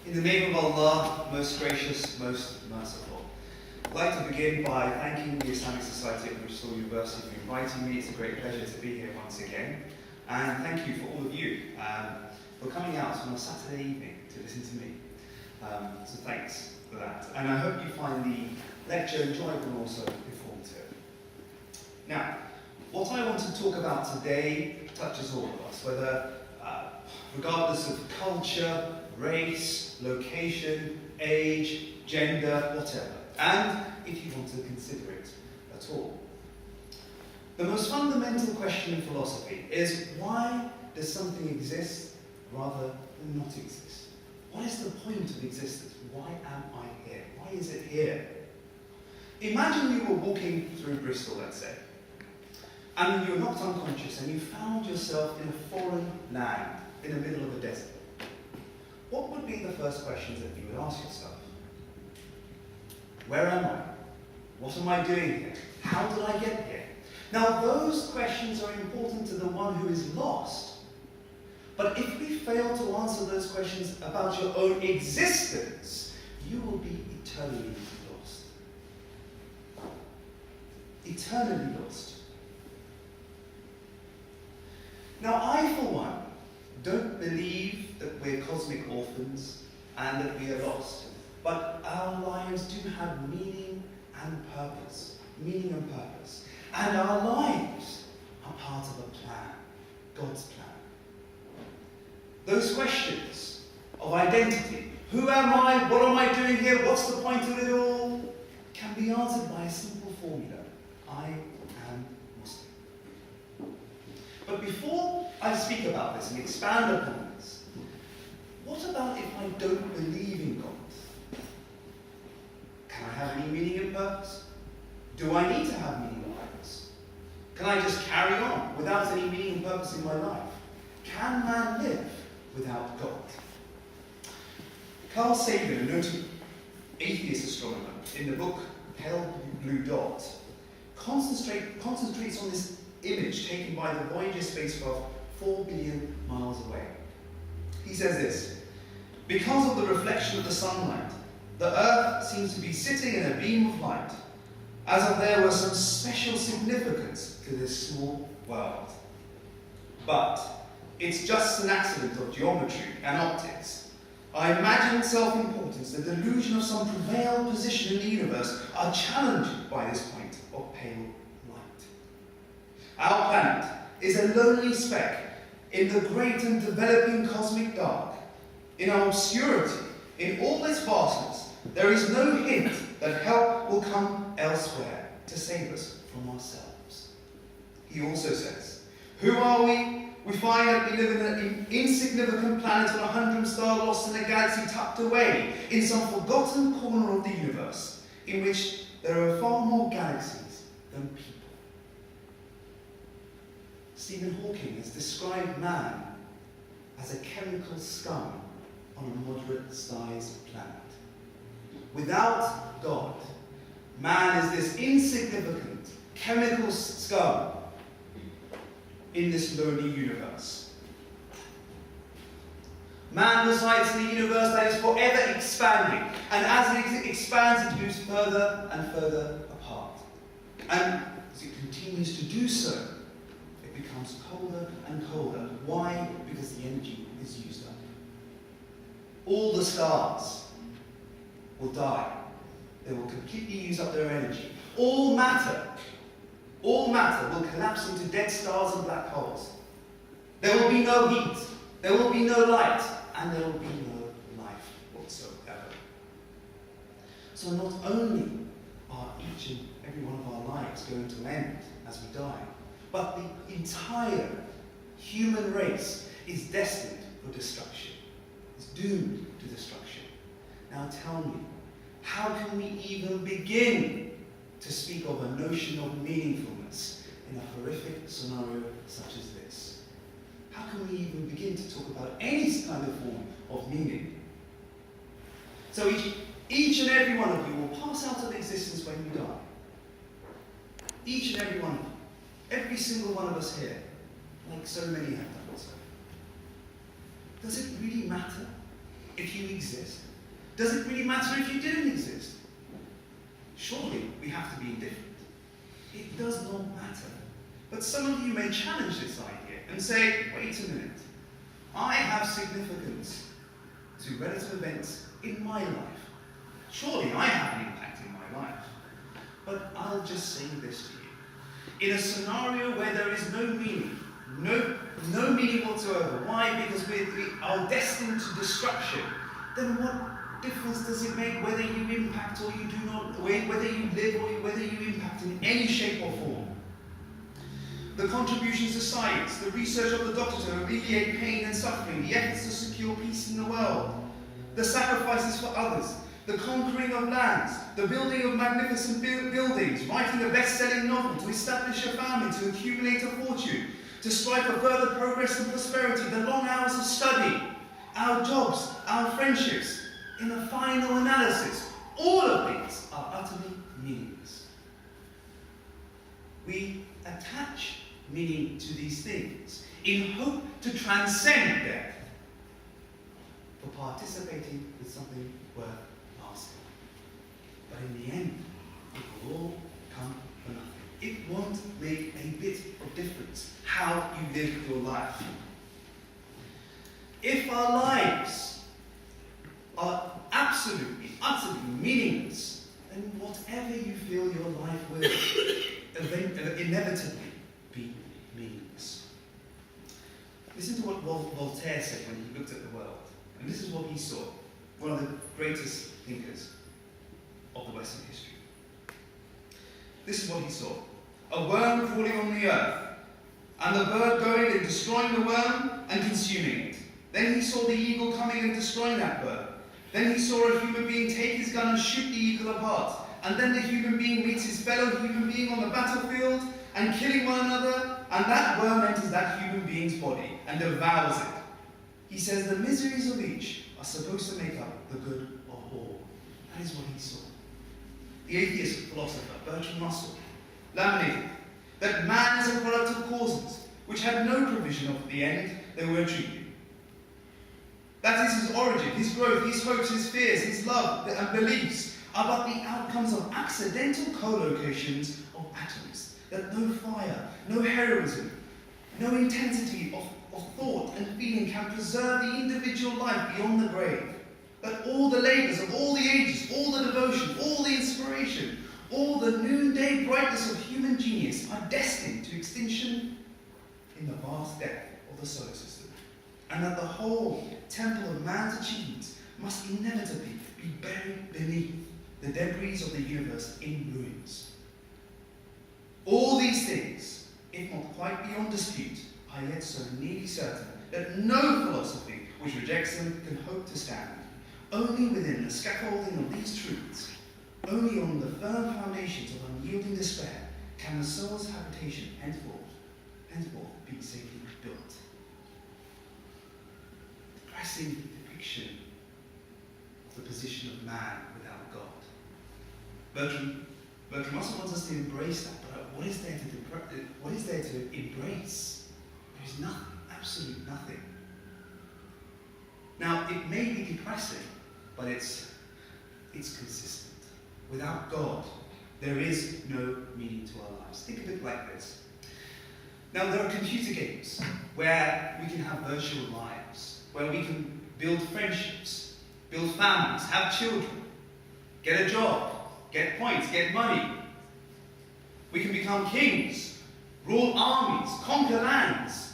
In the name of Allah, most gracious, most merciful. I'd like to begin by thanking the Islamic Society of Bristol University for inviting me. It's a great pleasure to be here once again. And thank you for all of you for coming out on a Saturday evening to listen to me. So thanks for that. And I hope you find the lecture enjoyable and also informative. Now, what I want to talk about today touches all of us, whether regardless of culture, race, location, age, gender, whatever, and if you want to consider it at all. The most fundamental question in philosophy is, why does something exist rather than not exist? What is the point of existence? Why am I here? Why is it here? Imagine you were walking through Bristol, let's say, and you were knocked unconscious and you found yourself in a foreign land in the middle of a desert. What would be the first questions that you would ask yourself? Where am I? What am I doing here? How did I get here? Now, those questions are important to the one who is lost. But if we fail to answer those questions about your own existence, you will be eternally lost. Eternally lost. Now, I, for one, don't believe that we're cosmic orphans and that we are lost. But our lives do have meaning and purpose. Meaning and purpose. And our lives are part of a plan. God's plan. Those questions of identity, who am I, what am I doing here, what's the point of it all, can be answered by a simple formula. I am Muslim. But before I speak about this and expand upon this, what about if I don't believe in God? Can I have any meaning and purpose? Do I need to have meaning and purpose? Can I just carry on without any meaning and purpose in my life? Can man live without God? Carl Sagan, a noted atheist astronomer, in the book Pale Blue Dot, concentrates on this image taken by the Voyager spacecraft 4 billion miles away. He says this: because of the reflection of the sunlight, the Earth seems to be sitting in a beam of light, as if there were some special significance to this small world. But it's just an accident of geometry and optics. Our imagined self-importance, the delusion of some prevailed position in the universe, are challenged by this point of pale light. Our planet is a lonely speck in the great and developing cosmic dark. In our obscurity, in all its vastness, there is no hint that help will come elsewhere to save us from ourselves. He also says, who are we? We find that we live in an insignificant planet on a 100 star lost in a galaxy tucked away in some forgotten corner of the universe, in which there are far more galaxies than people. Stephen Hawking has described man as a chemical scum on a moderate-sized planet. Without God, man is this insignificant chemical scum in this lonely universe. Man resides in a universe that is forever expanding, and as it expands, it moves further and further apart. And as it continues to do so, it becomes colder and colder. Why? Because the energy is used up. All the stars will die. They will completely use up their energy. All matter will collapse into dead stars and black holes. There will be no heat, there will be no light, and there will be no life whatsoever. So not only are each and every one of our lives going to end as we die, but the entire human race is destined for destruction. It's doomed to destruction. Now tell me, how can we even begin to speak of a notion of meaningfulness in a horrific scenario such as this? How can we even begin to talk about any kind of form of meaning? So each and every one of you will pass out of existence when you die. Each and every one of you. Every single one of us here, like so many have done so. Does it really matter? if you exist? Does it really matter if you didn't exist? Surely we have to be indifferent. It does not matter. But some of you may challenge this idea and say, wait a minute, I have significance to relative events in my life. Surely I have an impact in my life. But I'll just say this to you. In a scenario where there is no meaning, no meaning whatsoever. Why? Because we are destined to destruction. Then what difference does it make whether you impact or you do not, whether you live or whether you impact in any shape or form? The contributions to science, the research of the doctor to alleviate pain and suffering, the efforts to secure peace in the world, the sacrifices for others, the conquering of lands, the building of magnificent buildings, writing a best-selling novel, to establish a family, to accumulate a fortune, to strive for further progress and prosperity, the long hours of study, our jobs, our friendships. In a final analysis, all of these are utterly meaningless. We attach meaning to these things in hope to transcend death for participating with something worth asking. But in the end, it will all come for nothing. It won't make a bit of difference how you live your life. If our lives are absolutely, utterly meaningless, then whatever you fill your life with inevitably be meaningless. Listen to what Voltaire said when he looked at the world. And this is what he saw, one of the greatest thinkers of the Western history. This is what he saw. A worm crawling on the earth, and the bird going and destroying the worm and consuming it. Then he saw the eagle coming and destroying that bird. Then he saw a human being take his gun and shoot the eagle apart. And then the human being meets his fellow human being on the battlefield and killing one another, and that worm enters that human being's body and devours it. He says the miseries of each are supposed to make up the good of all. That is what he saw. The atheist philosopher Bertrand Russell laminated that man is a product of causes which had no provision of the end they were achieving. That is his origin, his growth, his hopes, his fears, his love and beliefs are but the outcomes of accidental co-locations of atoms. That no fire, no heroism, no intensity of thought and feeling can preserve the individual life beyond the grave. That all the labours of all the ages, all the devotion, all the inspiration, all the noonday brightness of human genius are destined to extinction in the vast depth of the solar system. And that the whole temple of man's achievements must inevitably be buried beneath the debris of the universe in ruins. All these things, if not quite beyond dispute, are yet so nearly certain that no philosophy which rejects them can hope to stand. Only within the scaffolding of these truths, only on the firm foundations of unyielding despair, can the soul's habitation henceforth be safely built. Depressing depiction of the position of man without God. Bertrand Russell wants us to embrace that, but what is there to embrace? There is nothing, absolutely nothing. Now, it may be depressing, but it's consistent. Without God, there is no meaning to our lives. Think of it like this. Now, there are computer games where we can have virtual lives, where we can build friendships, build families, have children, get a job, get points, get money. We can become kings, rule armies, conquer lands,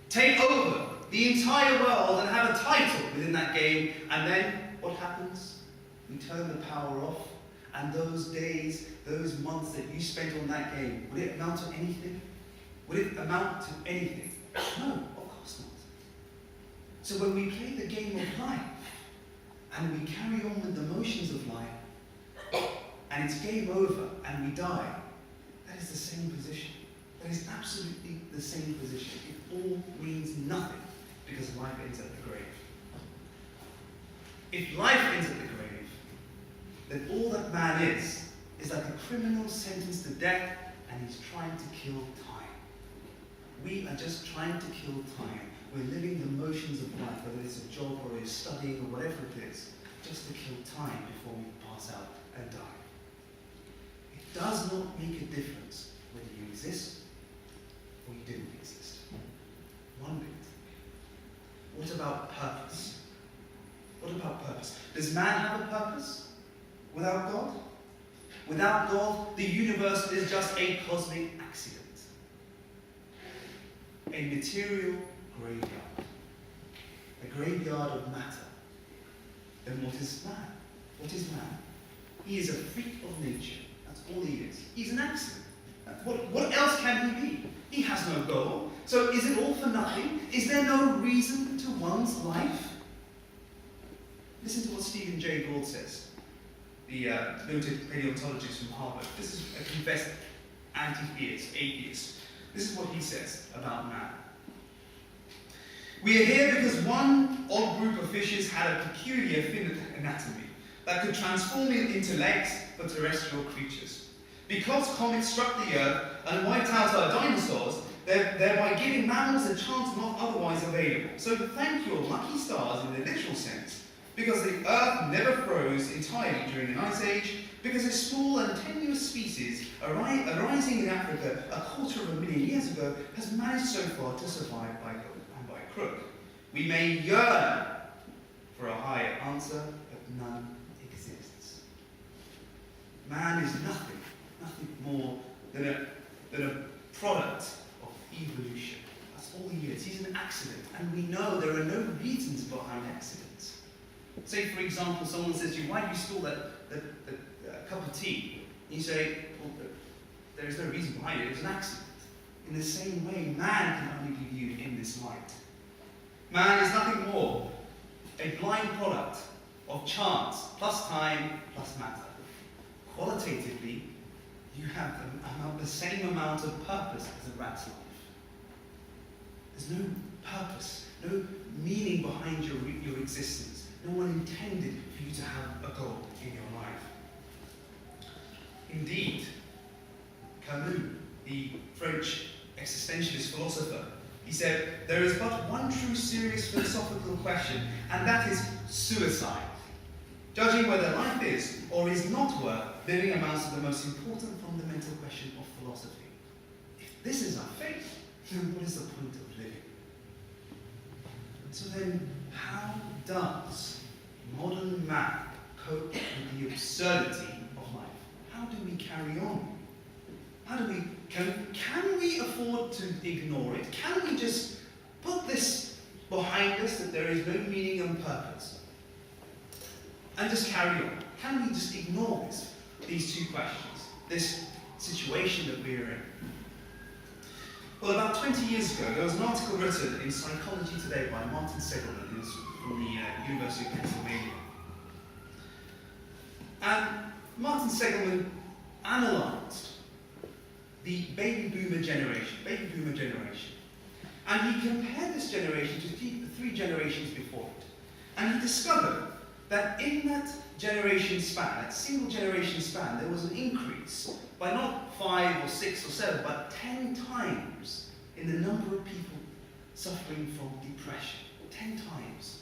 take over the entire world and have a title within that game. And then what happens? We turn the power off, and those days, those months that you spent on that game, would it amount to anything? Would it amount to anything? No, of course not. So when we play the game of life, and we carry on with the motions of life, and it's game over, and we die, that is the same position. That is absolutely the same position. It all means nothing, because life ends at the grave. If life ends at the grave, then all that man is like a criminal sentenced to death, and he's trying to kill time. We are just trying to kill time. We're living the motions of life, whether it's a job or it's studying or whatever it is, just to kill time before we pass out and die. It does not make a difference whether you exist or you didn't exist. One bit. What about purpose? What about purpose? Does man have a purpose without God? Without God, the universe is just a cosmic accident. A material graveyard. A graveyard of matter. Then what is man? What is man? He is a freak of nature. That's all he is. He's an accident. What else can he be? He has no goal. So is it all for nothing? Is there no reason to one's life? Listen to what Stephen Jay Gould says, the noted paleontologist from Harvard. This is a confessed anti-theist, atheist. This is what he says about man. We are here because one odd group of fishes had a peculiar fin anatomy that could transform it into legs for terrestrial creatures. Because comets struck the Earth and wiped out our dinosaurs, thereby giving mammals a chance not otherwise available. So thank your lucky stars in the literal sense, because the Earth never froze entirely during an ice age, because a small and tenuous species arising in Africa 250,000 years ago has managed so far to survive by hook and by crook. We may yearn for a higher answer, but none exists. Man is nothing more than a product of evolution. That's all he is. He's an accident, and we know there are no reasons behind accidents. Say, for example, someone says to you, "Why do you spill that cup of tea?" You say, "Well, there is no reason behind it. It was an accident." In the same way, man can only be viewed in this light. Man is nothing more a blind product of chance plus time plus matter. Qualitatively, you have the same amount of purpose as a rat's life. There's no purpose, no meaning behind your existence. No one intended for you to have a goal in your life. Indeed, Camus, the French existentialist philosopher, he said, "There is but one true serious philosophical question, and that is suicide. Judging whether life is or is not worth living amounts to the most important fundamental question of philosophy. If this is our faith, then what is the point of living?" So then, how does modern man cope with the absurdity of life? How do we carry on? Can we afford to ignore it? Can we just put this behind us, that there is no meaning and purpose, and just carry on? Can we just ignore these two questions, this situation that we're in? Well, about 20 years ago, there was an article written in Psychology Today by Martin Seligman, who's from the University of Pennsylvania. And Martin Seligman analysed the baby boomer generation. And he compared this generation to the three generations before it. And he discovered that in that generation span, that single generation span, there was an increase by not 5 or 6 or 7, but 10 times in the number of people suffering from depression. 10 times.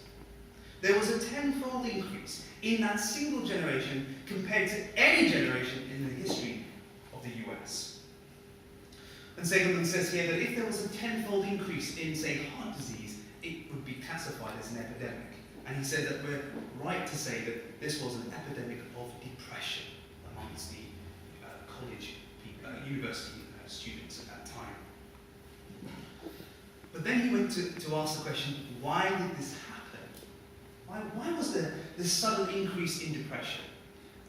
There was a 10-fold increase in that single generation compared to any generation in the history of the US. And Seligman says here that if there was a 10-fold increase in, say, heart disease, it would be classified as an epidemic. And he said that we're right to say that this was an epidemic of depression amongst the university students at that time. But then he went to ask the question, why did this happen? Why was there this sudden increase in depression?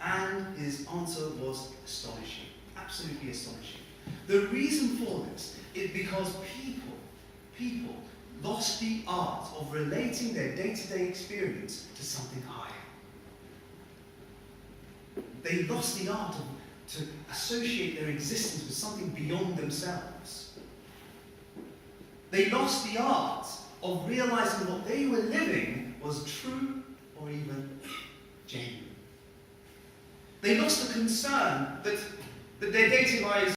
And his answer was astonishing, absolutely astonishing. The reason for this is because people lost the art of relating their day-to-day experience to something higher. They lost the art to associate their existence with something beyond themselves. They lost the art of realizing what they were living was true or even genuine. They lost the concern that their daily lives